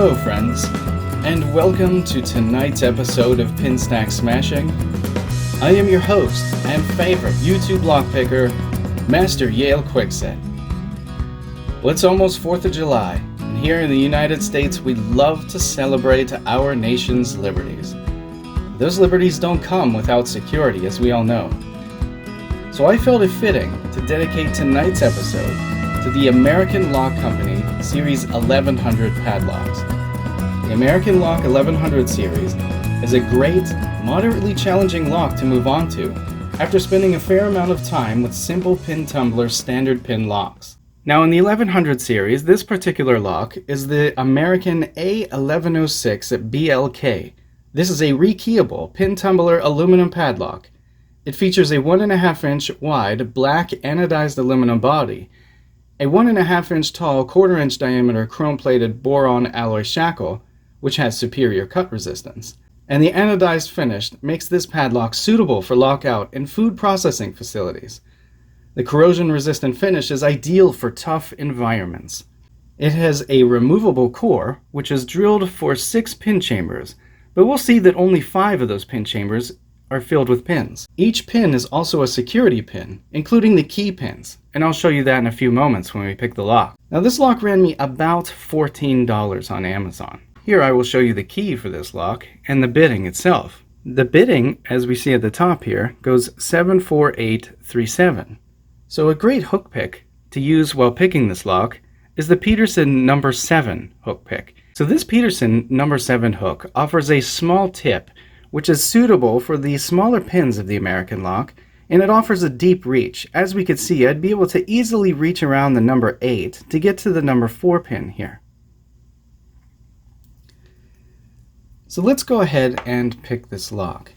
Hello friends, and welcome to tonight's episode of Pin Stack Smashing. I am your host and favorite YouTube lockpicker, Master Yale Quickset. Well, it's almost 4th of July, and here in the United States we love to celebrate our nation's liberties. Those liberties don't come without security, as we all know. So I felt it fitting to dedicate tonight's episode to the American Lock Company Series 1100 padlocks. The American Lock 1100 series is a great, moderately challenging lock to move on to after spending a fair amount of time with simple pin tumbler standard pin locks. Now in the 1100 series, this particular lock is the American A1106 BLK. This is a rekeyable pin tumbler aluminum padlock. It features a 1.5 inch wide black anodized aluminum body, a 1.5 inch tall 1/4 inch diameter chrome plated boron alloy shackle, which has superior cut resistance. And the anodized finish makes this padlock suitable for lockout in food processing facilities. The corrosion resistant finish is ideal for tough environments. It has a removable core, which is drilled for 6 pin chambers, but we'll see that only 5 of those pin chambers are filled with pins. Each pin is also a security pin, including the key pins, and I'll show you that in a few moments when we pick the lock. Now this lock ran me about $14 on Amazon. Here I will show you the key for this lock and the bitting itself. The bitting, as we see at the top here, goes 74837. So a great hook pick to use while picking this lock is the Peterson number 7 hook pick. So this Peterson number 7 hook offers a small tip which is suitable for the smaller pins of the American lock, and it offers a deep reach. As we could see, I'd be able to easily reach around the number 8 to get to the number 4 pin here. So let's go ahead and pick this lock.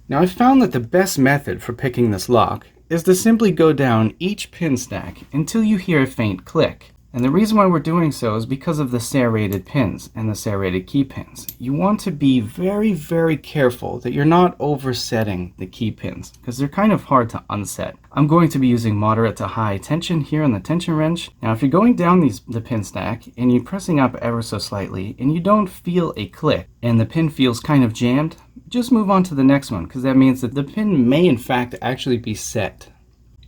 Now I found that the best method for picking this lock is to simply go down each pin stack until you hear a faint click. And the reason why we're doing so is because of the serrated pins and the serrated key pins. You want to be very, very careful that you're not oversetting the key pins because they're kind of hard to unset. I'm going to be using moderate to high tension here on the tension wrench. Now if you're going down the pin stack and you're pressing up ever so slightly and you don't feel a click and the pin feels kind of jammed, just move on to the next one because that means that the pin may in fact actually be set.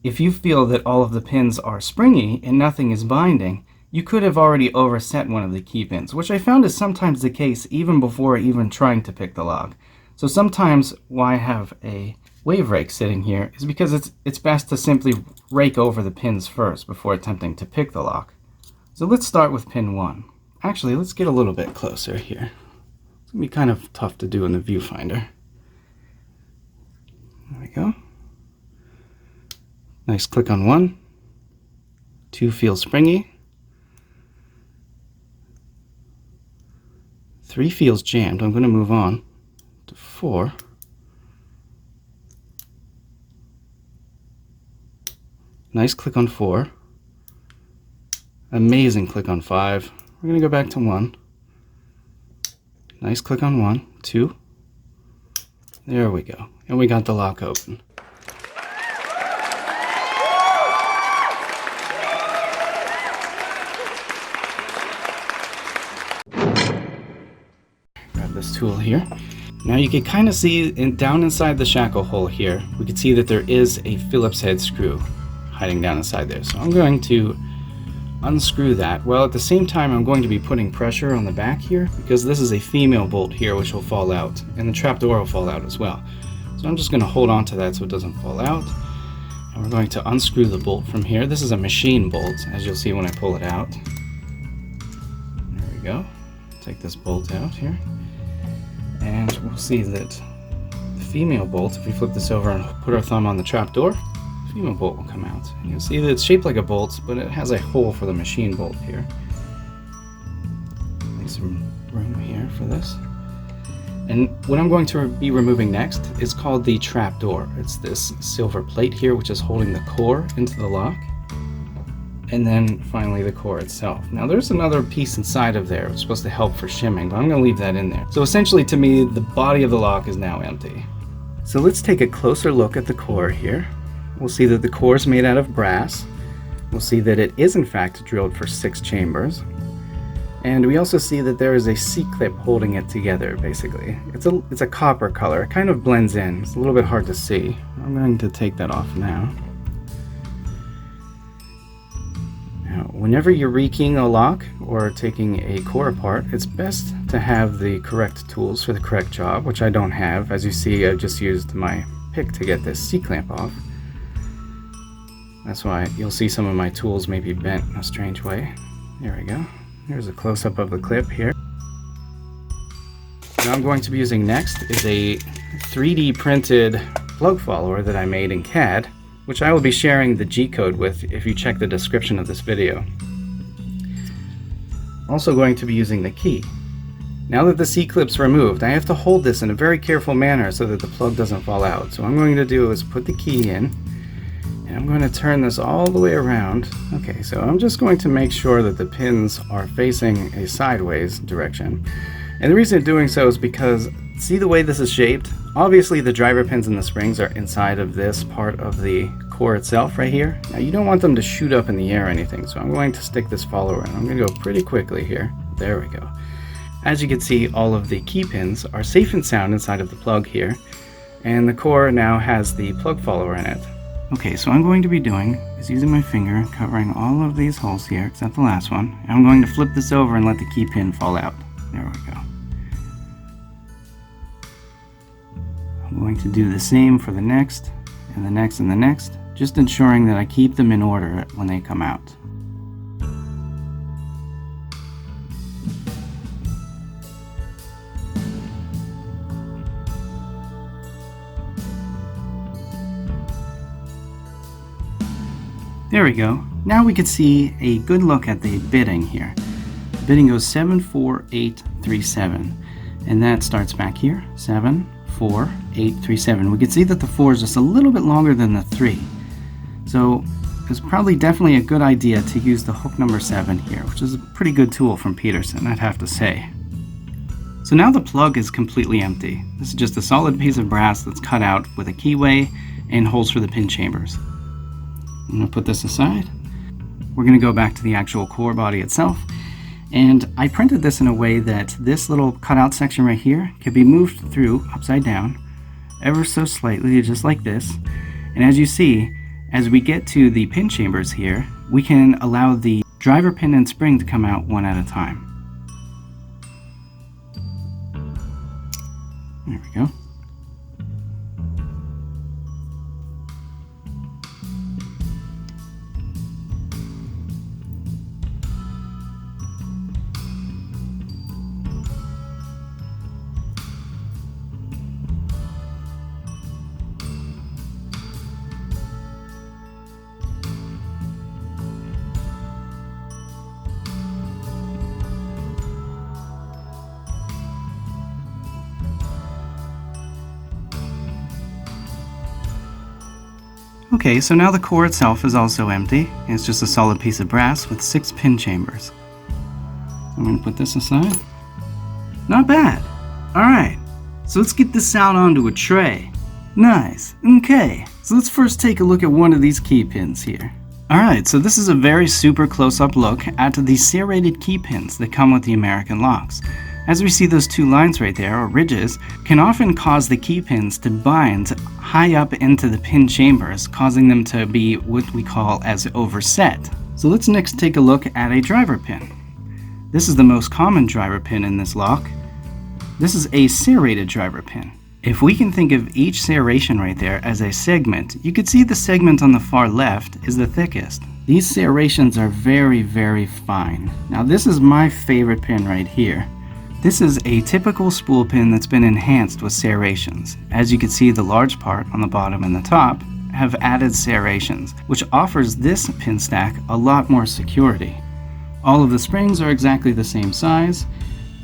If you feel that all of the pins are springy and nothing is binding, you could have already overset one of the key pins, which I found is sometimes the case even before even trying to pick the lock. So sometimes why I have a wave rake sitting here is because it's best to simply rake over the pins first before attempting to pick the lock. So let's start with pin 1. Actually, let's get a little bit closer here. It's going to be kind of tough to do in the viewfinder. There we go. Nice click on 1. 2 feels springy. 3 feels jammed. I'm going to move on to 4. Nice click on 4. Amazing click on 5. We're going to go back to 1. Nice click on 1. 2. There we go. And we got the lock open. This tool here. Now you can kind of see down inside the shackle hole here, we can see that there is a Phillips head screw hiding down inside there. So I'm going to unscrew that. Well, at the same time, I'm going to be putting pressure on the back here because this is a female bolt here which will fall out, and the trapdoor will fall out as well. So I'm just going to hold on to that so it doesn't fall out. And we're going to unscrew the bolt from here. This is a machine bolt, as you'll see when I pull it out. There we go. Take this bolt out here. And we'll see that the female bolt, if we flip this over and put our thumb on the trapdoor, the female bolt will come out. And you'll see that it's shaped like a bolt, but it has a hole for the machine bolt here. Make some room here for this. And what I'm going to be removing next is called the trapdoor. It's this silver plate here which is holding the core into the lock. And then finally the core itself. Now there's another piece inside of there. It's supposed to help for shimming, but I'm going to leave that in there. So essentially to me, the body of the lock is now empty. So let's take a closer look at the core here. We'll see that the core is made out of brass. We'll see that it is in fact drilled for 6 chambers. And we also see that there is a C-clip holding it together, basically. It's a copper color. It kind of blends in. It's a little bit hard to see. I'm going to take that off now. Now, whenever you're rekeying a lock or taking a core apart, it's best to have the correct tools for the correct job, which I don't have. As you see, I've just used my pick to get this C-clamp off. That's why you'll see some of my tools may be bent in a strange way. There we go. Here's a close-up of the clip here. What I'm going to be using next is a 3D printed plug follower that I made in CAD, which I will be sharing the G-code with if you check the description of this video. Also going to be using the key. Now that the C-clip's removed, I have to hold this in a very careful manner so that the plug doesn't fall out. So what I'm going to do is put the key in, and I'm going to turn this all the way around. Okay, so I'm just going to make sure that the pins are facing a sideways direction. And the reason I'm doing so is because, see the way this is shaped? Obviously the driver pins and the springs are inside of this part of the core itself right here. Now you don't want them to shoot up in the air or anything, so I'm going to stick this follower in. I'm going to go pretty quickly here. There we go. As you can see, all of the key pins are safe and sound inside of the plug here, and the core now has the plug follower in it. Okay, so what I'm going to be doing is using my finger, covering all of these holes here, except the last one, and I'm going to flip this over and let the key pin fall out. There we go. I'm going to do the same for the next, and the next, and the next, just ensuring that I keep them in order when they come out. There we go. Now we can see a good look at the bitting here. The bitting goes 74837, and that starts back here, 74837. We can see that the 4 is just a little bit longer than the 3. So it's probably definitely a good idea to use the hook number 7 here, which is a pretty good tool from Peterson, I'd have to say. So now the plug is completely empty. This is just a solid piece of brass that's cut out with a keyway and holes for the pin chambers. I'm going to put this aside. We're going to go back to the actual core body itself, and I printed this in a way that this little cutout section right here can be moved through upside down ever so slightly, just like this. And as you see, as we get to the pin chambers here, we can allow the driver pin and spring to come out one at a time. There we go. Okay, so now the core itself is also empty. It's just a solid piece of brass with 6 pin chambers. I'm going to put this aside. Not bad. Alright, so let's get this out onto a tray. Nice. Okay, so let's first take a look at one of these key pins here. Alright, so this is a very super close-up look at the serrated key pins that come with the American locks. As we see, those 2 lines right there, or ridges, can often cause the key pins to bind high up into the pin chambers, causing them to be what we call as overset. So let's next take a look at a driver pin. This is the most common driver pin in this lock. This is a serrated driver pin. If we can think of each serration right there as a segment, you could see the segment on the far left is the thickest. These serrations are very, very fine. Now this is my favorite pin right here. This is a typical spool pin that's been enhanced with serrations. As you can see, the large part on the bottom and the top have added serrations, which offers this pin stack a lot more security. All of the springs are exactly the same size,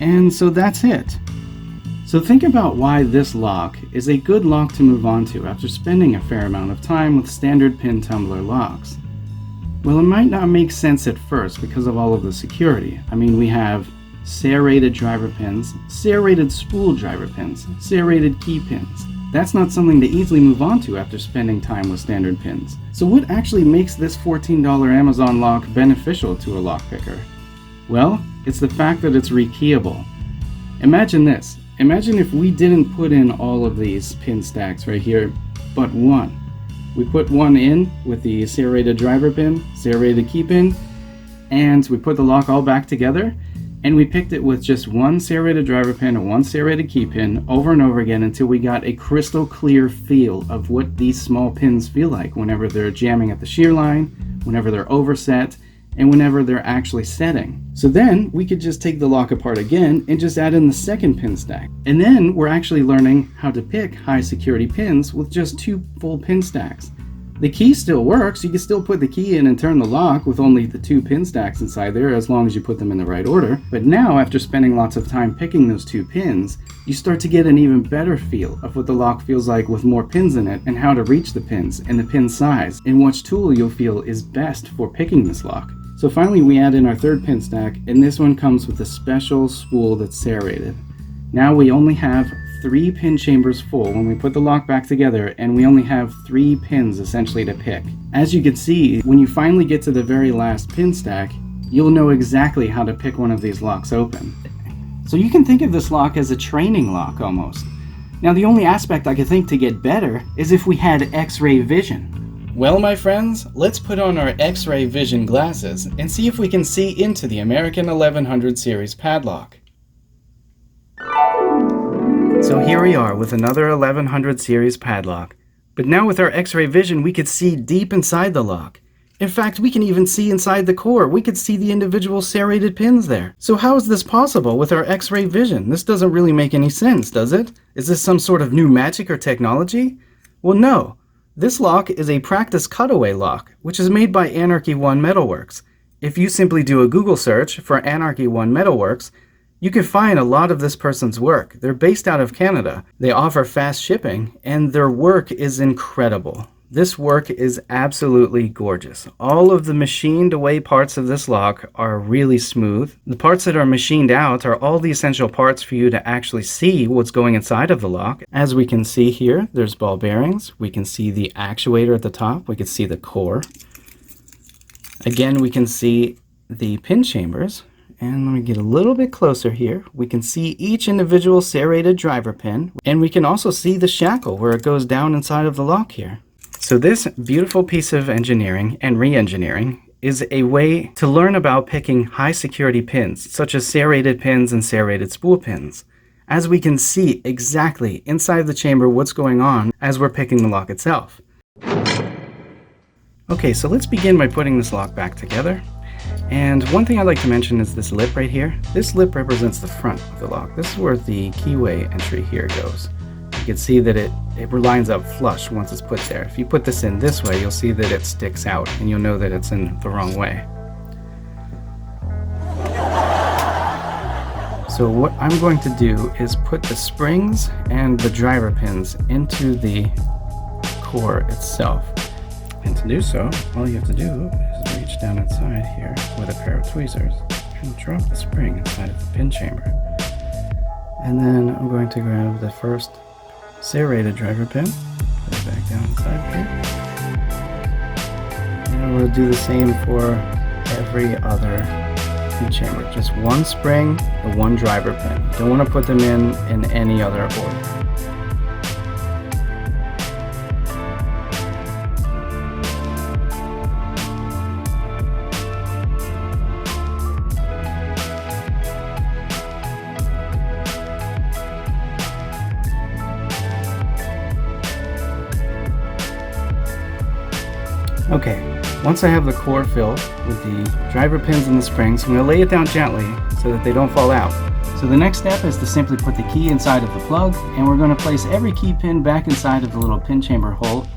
and so that's it. So think about why this lock is a good lock to move on to after spending a fair amount of time with standard pin tumbler locks. Well, it might not make sense at first because of all of the security. I mean, we have serrated driver pins, serrated spool driver pins, serrated key pins. That's not something to easily move on to after spending time with standard pins. So what actually makes this $14 Amazon lock beneficial to a lock picker? Well, it's the fact that it's rekeyable. Imagine this. Imagine if we didn't put in all of these pin stacks right here, but one. We put one in with the serrated driver pin, serrated key pin, and we put the lock all back together, and we picked it with just one serrated driver pin and one serrated key pin over and over again until we got a crystal clear feel of what these small pins feel like whenever they're jamming at the shear line, whenever they're overset, and whenever they're actually setting. So then we could just take the lock apart again and just add in the second pin stack. And then we're actually learning how to pick high security pins with just 2 full pin stacks. The key still works. You can still put the key in and turn the lock with only the 2 pin stacks inside there, as long as you put them in the right order. But now, after spending lots of time picking those 2 pins, you start to get an even better feel of what the lock feels like with more pins in it, and how to reach the pins and the pin size, and which tool you'll feel is best for picking this lock. So finally we add in our 3rd pin stack, and this one comes with a special spool that's serrated. Now we only have 3 pin chambers full when we put the lock back together, and we only have 3 pins essentially to pick. As you can see, when you finally get to the very last pin stack, you'll know exactly how to pick one of these locks open. So you can think of this lock as a training lock almost. Now the only aspect I could think to get better is if we had X-ray vision. Well, my friends, let's put on our X-ray vision glasses and see if we can see into the American 1100 series padlock. So here we are with another 1100 series padlock. But now with our X-ray vision, we could see deep inside the lock. In fact, we can even see inside the core. We could see the individual serrated pins there. So how is this possible with our X-ray vision? This doesn't really make any sense, does it? Is this some sort of new magic or technology? Well, no. This lock is a practice cutaway lock, which is made by Anarchy Won Metalworks. If you simply do a Google search for Anarchy Won Metalworks, you can find a lot of this person's work. They're based out of Canada. They offer fast shipping, and their work is incredible. This work is absolutely gorgeous. All of the machined away parts of this lock are really smooth. The parts that are machined out are all the essential parts for you to actually see what's going inside of the lock. As we can see here, there's ball bearings. We can see the actuator at the top. We can see the core. Again, we can see the pin chambers. And let me get a little bit closer here. We can see each individual serrated driver pin, and we can also see the shackle where it goes down inside of the lock here. So this beautiful piece of engineering and re-engineering is a way to learn about picking high security pins, such as serrated pins and serrated spool pins, as we can see exactly inside the chamber what's going on as we're picking the lock itself. Okay, so let's begin by putting this lock back together. And one thing I'd like to mention is this lip right here. This lip represents the front of the lock. This is where the keyway entry here goes. You can see that it lines up flush once it's put there. If you put this in this way, you'll see that it sticks out, and you'll know that it's in the wrong way. So what I'm going to do is put the springs and the driver pins into the core itself. And to do so, all you have to do is reach down inside here with a pair of tweezers and drop the spring inside of the pin chamber. And then I'm going to grab the first serrated driver pin, put it back down inside here. And we'll do the same for every other pin chamber. Just one spring and one driver pin. You don't want to put them in any other order. Okay, once I have the core filled with the driver pins and the springs, I'm going to lay it down gently so that they don't fall out. So the next step is to simply put the key inside of the plug, and we're going to place every key pin back inside of the little pin chamber hole.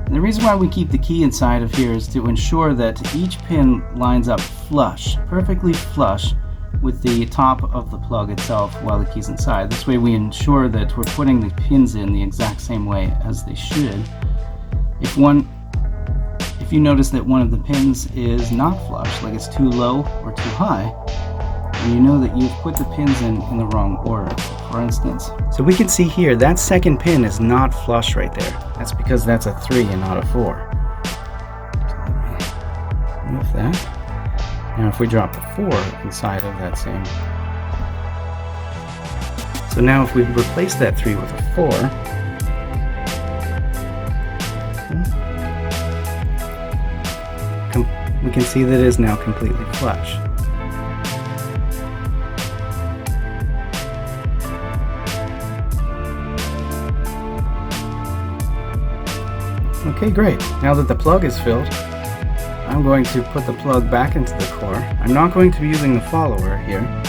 And the reason why we keep the key inside of here is to ensure that each pin lines up flush, perfectly flush with the top of the plug itself while the key's inside. This way we ensure that we're putting the pins in the exact same way as they should. If you notice that one of the pins is not flush, like it's too low or too high, then you know that you've put the pins in the wrong order, for instance. So we can see here that second pin is not flush right there. That's because that's a 3 and not a 4. So let me move that. Now if we drop a 4 inside of that same. So now if we replace that 3 with a 4, we can see that it is now completely flush. Okay, great. Now that the plug is filled, I'm going to put the plug back into the core. I'm not going to be using the follower here. I'm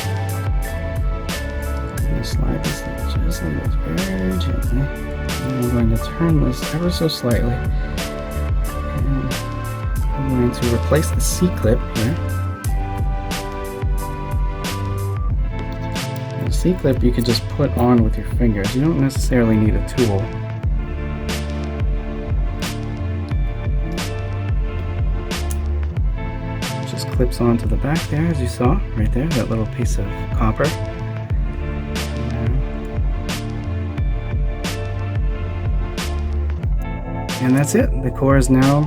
going to slide this just like this, very gently. And I'm going to turn this ever so slightly. And I'm going to replace the C-clip here. The C-clip you could just put on with your fingers. You don't necessarily need a tool. Clips onto the back there, as you saw right there, that little piece of copper. And that's it. The core is now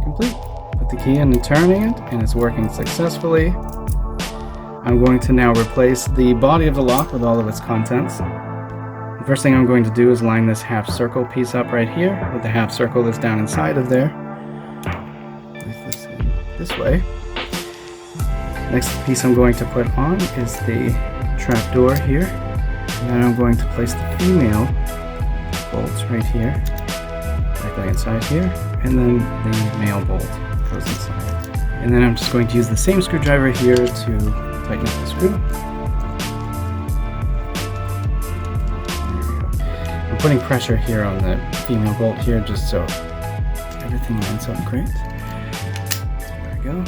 complete. Put the key in and turning it, and it's working successfully. I'm going to now replace the body of the lock with all of its contents. The first thing I'm going to do is line this half circle piece up right here with the half circle that's down inside of there. Place this in this way. Next piece I'm going to put on is the trap door here. And then I'm going to place the female bolts right here, directly inside here, and then the male bolt goes inside. And then I'm just going to use the same screwdriver here to tighten up the screw. There we go. I'm putting pressure here on the female bolt here just so everything lines up great. There we go.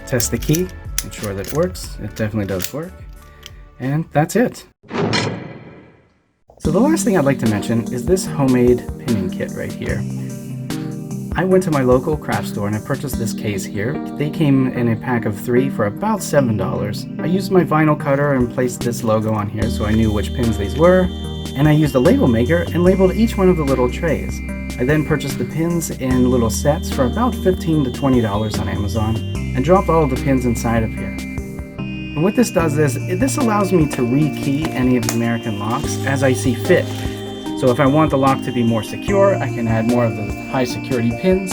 Test the key, ensure that it works. It definitely does work. And that's it. So the last thing I'd like to mention is this homemade pinning kit right here. I went to my local craft store and I purchased this case here. They came in a pack of 3 for about $7. I used my vinyl cutter and placed this logo on here so I knew which pins these were. And I used a label maker and labeled each one of the little trays. I then purchased the pins in little sets for about $15 to $20 on Amazon and dropped all of the pins inside of here. And what this does is, this allows me to rekey any of the American locks as I see fit. So if I want the lock to be more secure, I can add more of the high security pins.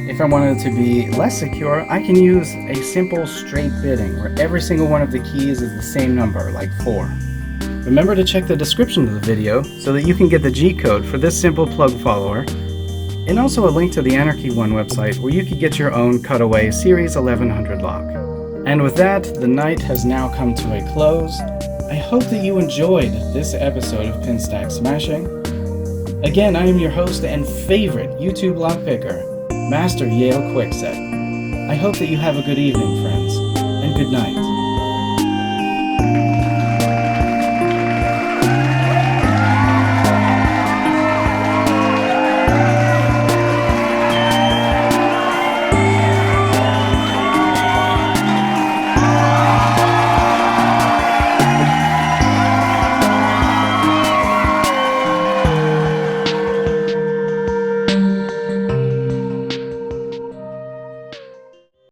If I want it to be less secure, I can use a simple straight bitting where every single one of the keys is the same number, like 4. Remember to check the description of the video so that you can get the G-code for this simple plug follower, and also a link to the Anarchy Won website where you can get your own cutaway Series 1100 lock. And with that, the night has now come to a close. I hope that you enjoyed this episode of Pinstack Smashing. Again, I am your host and favorite YouTube lockpicker, Master Yale Kwikset. I hope that you have a good evening, friends, and good night.